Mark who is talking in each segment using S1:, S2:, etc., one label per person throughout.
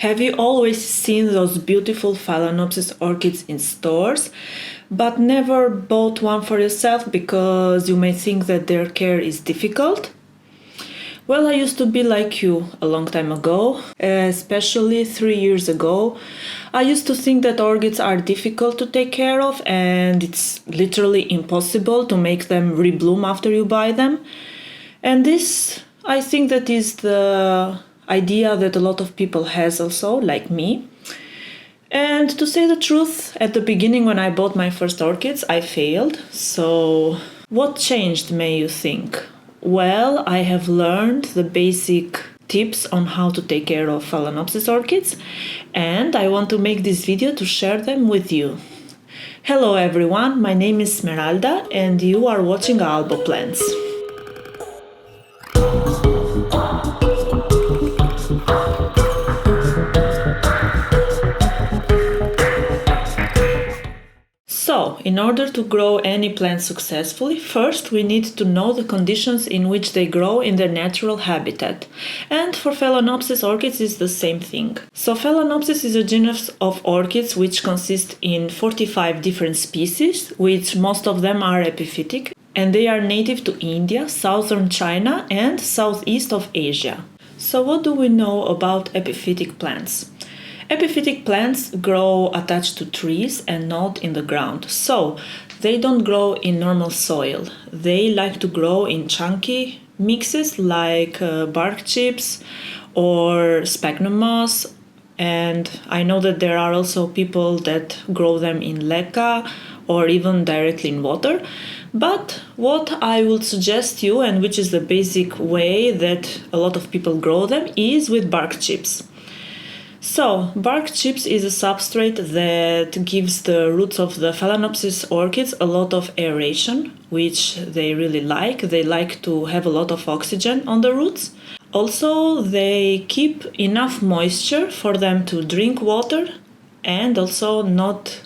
S1: Have you always seen those beautiful Phalaenopsis orchids in stores, but never bought one for yourself because you may think that their care is difficult? Well, I used to be like you a long time ago, especially 3 years ago. I used to think that orchids are difficult to take care of and it's literally impossible to make them rebloom after you buy them. And this, I think, that is the idea that a lot of people has also, like me. And to say the truth, at the beginning when I bought my first orchids, I failed. So what changed, may you think? Well, I have learned the basic tips on how to take care of Phalaenopsis orchids, and I want to make this video to share them with you. Hello everyone, my name is Smeralda and you are watching Albo plants. So, in order to grow any plant successfully, first we need to know the conditions in which they grow in their natural habitat. And for Phalaenopsis orchids is the same thing. So Phalaenopsis is a genus of orchids which consist in 45 different species, which most of them are epiphytic, and they are native to India, southern China and southeast of Asia. So what do we know about epiphytic plants? Epiphytic plants grow attached to trees and not in the ground, so they don't grow in normal soil. They like to grow in chunky mixes like bark chips or sphagnum moss, and I know that there are also people that grow them in leca or even directly in water. But what I would suggest you, and which is the basic way that a lot of people grow them, is with bark chips. So, bark chips is a substrate that gives the roots of the Phalaenopsis orchids a lot of aeration, which they really like. They like to have a lot of oxygen on the roots. Also, they keep enough moisture for them to drink water and also not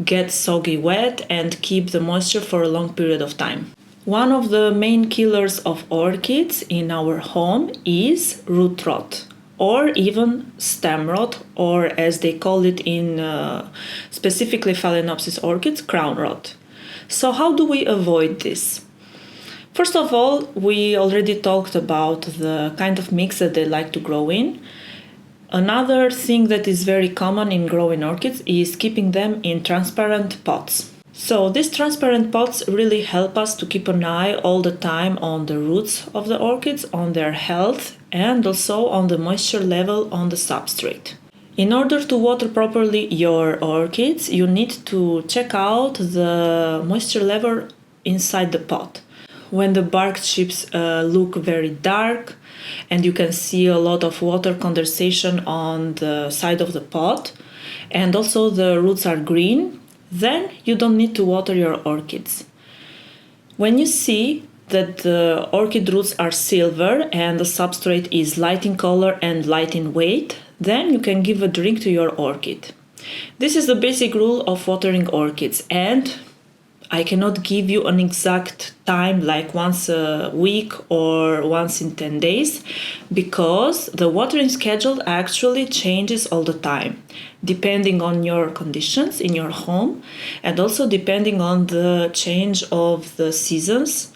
S1: get soggy wet and keep the moisture for a long period of time. One of the main killers of orchids in our home is root rot, or even stem rot, or as they call it in specifically Phalaenopsis orchids, crown rot. So how do we avoid this? First of all, we already talked about the kind of mix that they like to grow in. Another thing that is very common in growing orchids is keeping them in transparent pots. So these transparent pots really help us to keep an eye all the time on the roots of the orchids, on their health, and also on the moisture level on the substrate. In order to water properly your orchids, you need to check out the moisture level inside the pot. When the bark chips look very dark and you can see a lot of water condensation on the side of the pot, and also the roots are green, then you don't need to water your orchids. When you see that the orchid roots are silver and the substrate is light in color and light in weight, then you can give a drink to your orchid. This is the basic rule of watering orchids, and I cannot give you an exact time like once a week or once in 10 days, because the watering schedule actually changes all the time, depending on your conditions in your home and also depending on the change of the seasons,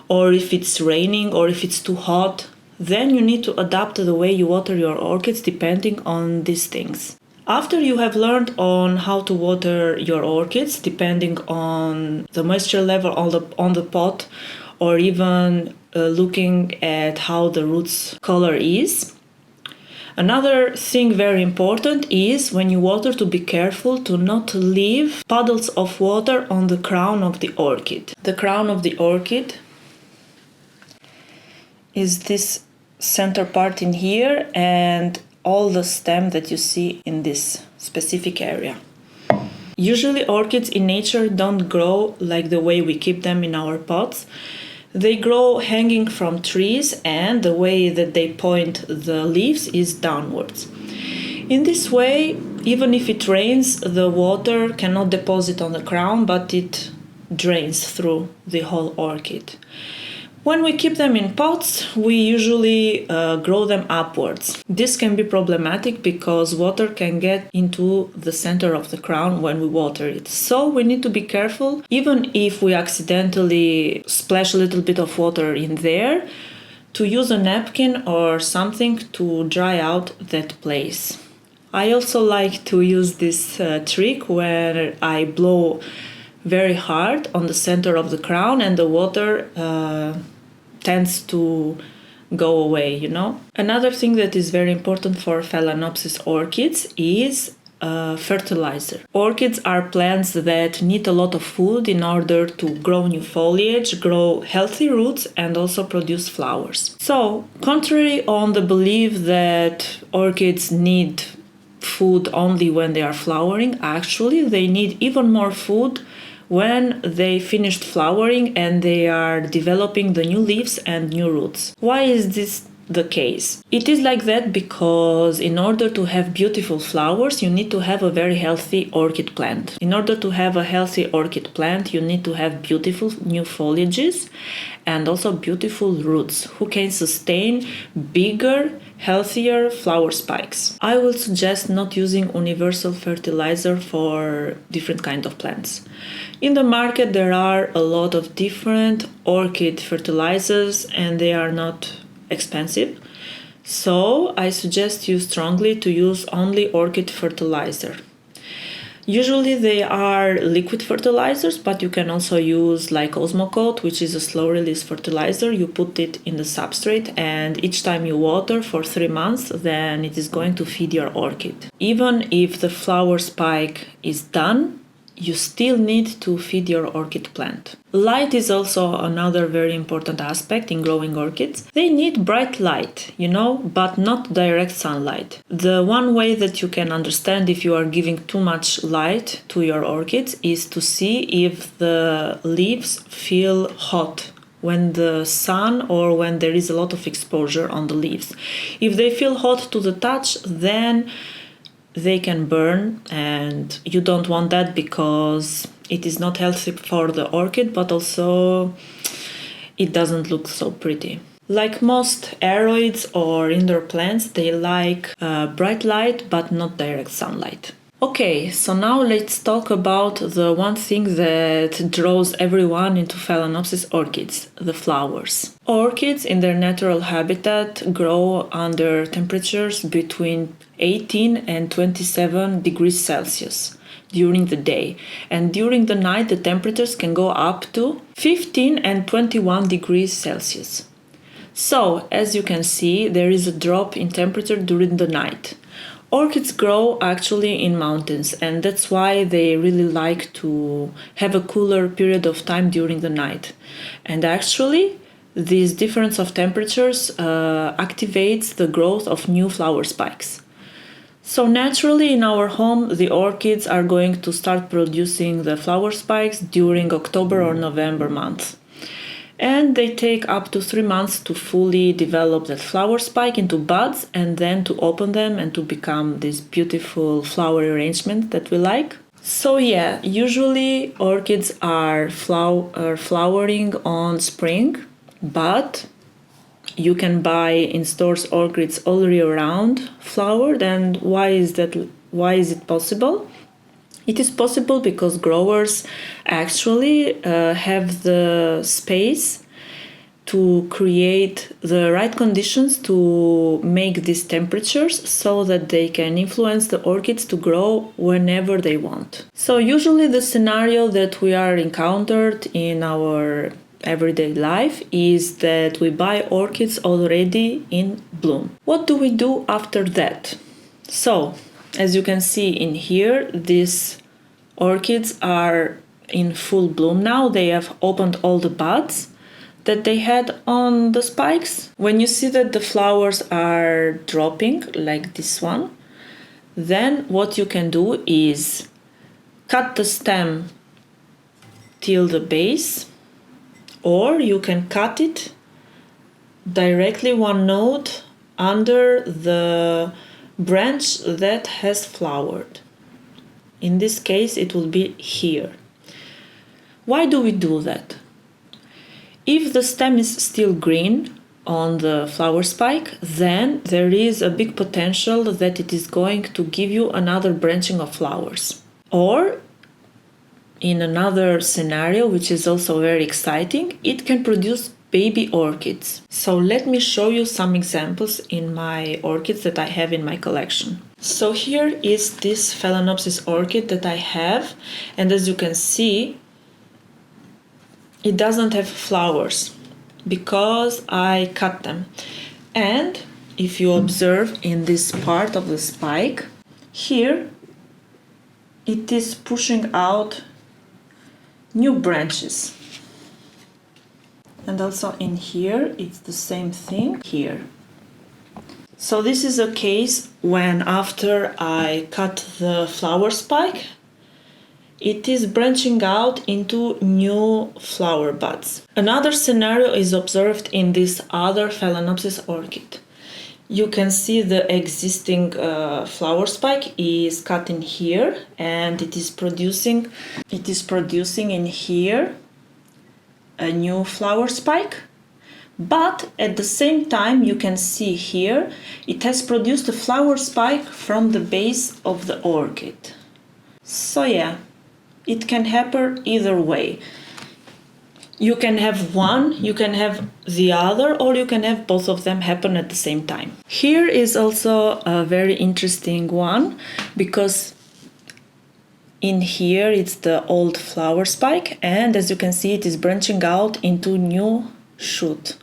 S1: or if it's raining or if it's too hot. Then you need to adapt the way you water your orchids depending on these things. After you have learned on how to water your orchids depending on the moisture level on the pot, or even looking at how the roots color is, another thing very important is when you water to be careful to not leave puddles of water on the crown of the orchid. The crown of the orchid is this center part in here and all the stem that you see in this specific area. Usually orchids in nature don't grow like the way we keep them in our pots. They grow hanging from trees, and the way that they point the leaves is downwards. In this way, even if it rains, the water cannot deposit on the crown, but it drains through the whole orchid. When we keep them in pots, we usually grow them upwards. This can be problematic because water can get into the center of the crown when we water it. So we need to be careful, even if we accidentally splash a little bit of water in there, to use a napkin or something to dry out that place. I also like to use this trick where I blow very hard on the center of the crown and the water tends to go away, you know. Another thing that is very important for Phalaenopsis orchids is fertilizer. Orchids are plants that need a lot of food in order to grow new foliage, grow healthy roots, and also produce flowers. So, contrary on the belief that orchids need food only when they are flowering, actually they need even more food when they finished flowering and they are developing the new leaves and new roots. Why is this the case? It is like that because in order to have beautiful flowers, you need to have a very healthy orchid plant. In order to have a healthy orchid plant, you need to have beautiful new foliages and also beautiful roots who can sustain bigger, healthier flower spikes. I will suggest not using universal fertilizer for different kinds of plants. In the market there are a lot of different orchid fertilizers and they are not expensive. So I suggest you strongly to use only orchid fertilizer. Usually they are liquid fertilizers, but you can also use like Osmocote, which is a slow release fertilizer. You put it in the substrate and each time you water for 3 months, then it is going to feed your orchid. Even if the flower spike is done, you still need to feed your orchid plant. Light is also another very important aspect in growing orchids. They need bright light, you know, but not direct sunlight. The one way that you can understand if you are giving too much light to your orchids is to see if the leaves feel hot when the sun or when there is a lot of exposure on the leaves. If they feel hot to the touch, then they can burn, and you don't want that because it is not healthy for the orchid, but also it doesn't look so pretty. Like most aroids or indoor plants, they like bright light but not direct sunlight. Okay, so now let's talk about the one thing that draws everyone into Phalaenopsis orchids, the flowers. Orchids in their natural habitat grow under temperatures between 18 and 27 degrees Celsius during the day, and during the night the temperatures can go up to 15 and 21 degrees Celsius. So, as you can see, there is a drop in temperature during the night. Orchids grow actually in mountains, and that's why they really like to have a cooler period of time during the night. And actually, this difference of temperatures activates the growth of new flower spikes. So naturally in our home, the orchids are going to start producing the flower spikes during October or November month. And they take up to 3 months to fully develop that flower spike into buds and then to open them and to become this beautiful flower arrangement that we like. So yeah, usually orchids are flowering on spring, but you can buy in stores orchids all year round flowered. And why is it possible? It is possible because growers actually have the space to create the right conditions to make these temperatures so that they can influence the orchids to grow whenever they want. So usually the scenario that we are encountered in our everyday life is that we buy orchids already in bloom. What do we do after that? So, as you can see in here, these orchids are in full bloom now. They have opened all the buds that they had on the spikes. When you see that the flowers are dropping, like this one, then what you can do is cut the stem till the base, or you can cut it directly one node under the branch that has flowered. In this case, it will be here. Why do we do that? If the stem is still green on the flower spike, then there is a big potential that it is going to give you another branching of flowers. Or in another scenario, which is also very exciting, it can produce baby orchids. So let me show you some examples in my orchids that I have in my collection. So here is this Phalaenopsis orchid that I have, and as you can see, it doesn't have flowers because I cut them. And if you observe in this part of the spike, here it is pushing out new branches. And also in here, it's the same thing here. So this is a case when after I cut the flower spike, it is branching out into new flower buds. Another scenario is observed in this other Phalaenopsis orchid. You can see the existing flower spike is cut in here, and it is producing in here a new flower spike. But at the same time, you can see here it has produced a flower spike from the base of the orchid. So yeah, it can happen either way. You can have one, you can have the other, or you can have both of them happen at the same time. Here is also a very interesting one, because in here it's the old flower spike, and as you can see it is branching out into new shoot.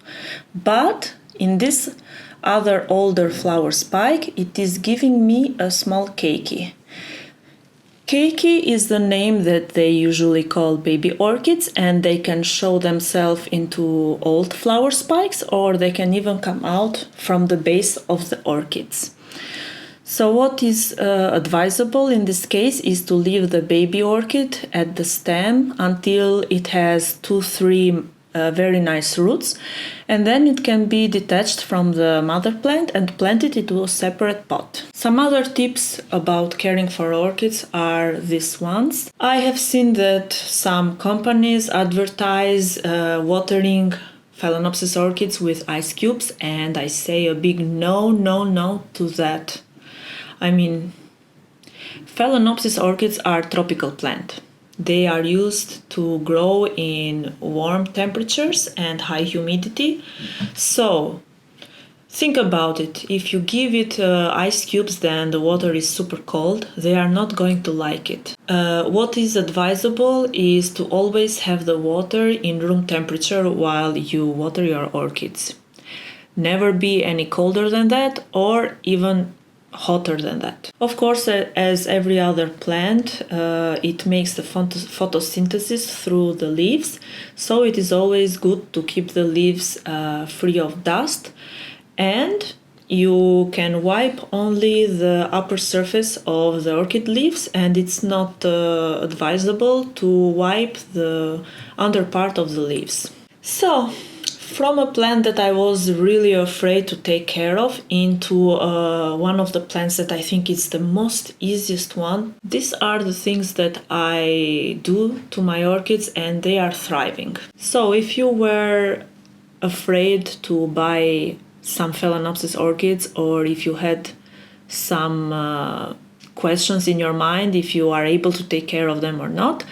S1: But in this other older flower spike, it is giving me a small keiki. Keiki is the name that they usually call baby orchids, and they can show themselves into old flower spikes, or they can even come out from the base of the orchids. So what is advisable in this case is to leave the baby orchid at the stem until it has 2-3 very nice roots, and then it can be detached from the mother plant and planted into a separate pot. Some other tips about caring for orchids are these ones. I have seen that some companies advertise watering Phalaenopsis orchids with ice cubes, and I say a big no to that. I mean, Phalaenopsis orchids are tropical plant. They are used to grow in warm temperatures and high humidity. So think about it. If you give it ice cubes, then the water is super cold. They are not going to like it. What is advisable is to always have the water in room temperature while you water your orchids. Never be any colder than that, or even hotter than that. Of course, as every other plant, it makes the photosynthesis through the leaves, so it is always good to keep the leaves free of dust, and you can wipe only the upper surface of the orchid leaves, and it's not advisable to wipe the under part of the leaves. So, from a plant that I was really afraid to take care of into one of the plants that I think is the most easiest one. These are the things that I do to my orchids, and they are thriving. So if you were afraid to buy some Phalaenopsis orchids, or if you had some questions in your mind if you are able to take care of them or not,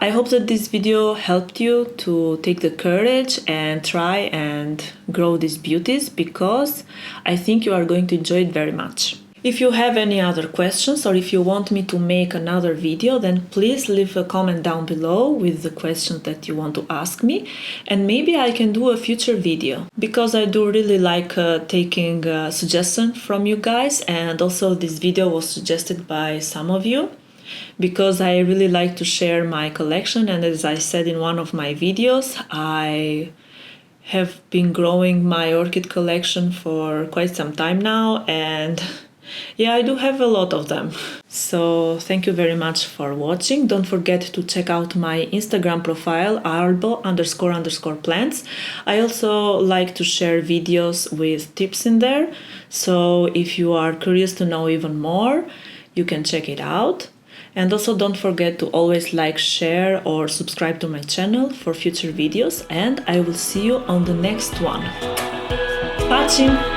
S1: I hope that this video helped you to take the courage and try and grow these beauties, because I think you are going to enjoy it very much. If you have any other questions, or if you want me to make another video, then please leave a comment down below with the questions that you want to ask me, and maybe I can do a future video, because I do really like taking suggestions from you guys, and also this video was suggested by some of you, because I really like to share my collection, and as I said in one of my videos, I have been growing my orchid collection for quite some time now, and yeah, I do have a lot of them. So thank you very much for watching. Don't forget to check out my Instagram profile, Albo__plants. I also like to share videos with tips in there. So if you are curious to know even more, you can check it out. And also don't forget to always like, share or subscribe to my channel for future videos, and I will see you on the next one. Pacim!